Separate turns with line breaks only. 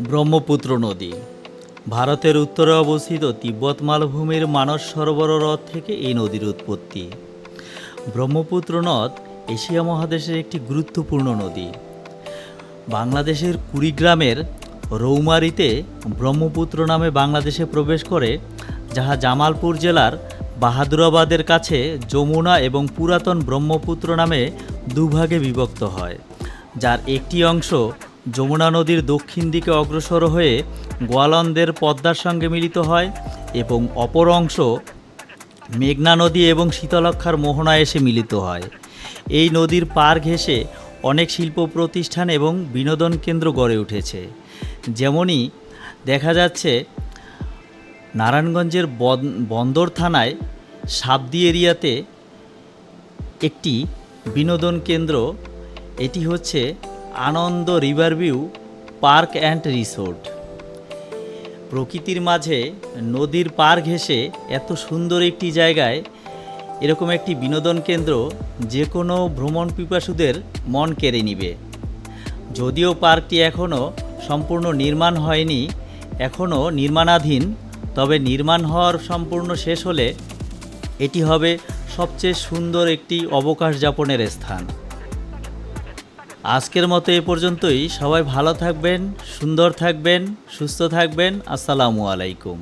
ব্রহ্মপুত্র নদী ভারতের উত্তরে অবস্থিত তিব্বত মালভূমির মানস সরোবর হ্রদ থেকে এই নদীর উৎপত্তি। ব্রহ্মপুত্র নদ এশিয়া মহাদেশের একটি গুরুত্বপূর্ণ নদী। বাংলাদেশের কুড়িগ্রামের রৌমারীতে ব্রহ্মপুত্র নামে বাংলাদেশে প্রবেশ করে, যাহা জামালপুর জেলার বাহাদুরাবাদের কাছে যমুনা এবং পুরাতন ব্রহ্মপুত্র নামে দুভাগে বিভক্ত হয়, যার একটি অংশ যমুনা নদীর দক্ষিণ দিকে অগ্রসর হয়ে গোয়ালন্দের পদ্মার সঙ্গে মিলিত হয় এবং অপর অংশ মেঘনা নদী এবং শীতলক্ষার মোহনায় এসে মিলিত হয়। এই নদীর পার ঘেঁষে অনেক শিল্প প্রতিষ্ঠান এবং বিনোদন কেন্দ্র গড়ে উঠেছে। যেমনই দেখা যাচ্ছে নারায়ণগঞ্জের বন্দর থানায় সাবদি এরিয়াতে একটি বিনোদন কেন্দ্র, এটি হচ্ছে Ananda river view park and resort. প্রকৃতির মাঝে নদীর পার ঘেঁষে এত সুন্দর একটি জায়গায় এরকম একটি বিনোদন কেন্দ্র যে কোনো ভ্রমণ পিপাসুদের মন কেড়ে নিবে। যদিও পার্কটি এখনও সম্পূর্ণ নির্মাণ হয়নি, এখনও নির্মাণাধীন, তবে নির্মাণ হওয়ার সম্পূর্ণ শেষ হলে এটি হবে সবচেয়ে সুন্দর একটি অবকাশ যাপনের স্থান। আজকের মতো এ পর্যন্তই। সবাই ভালো থাকবেন, সুন্দর থাকবেন, সুস্থ থাকবেন। আসসালামু আলাইকুম।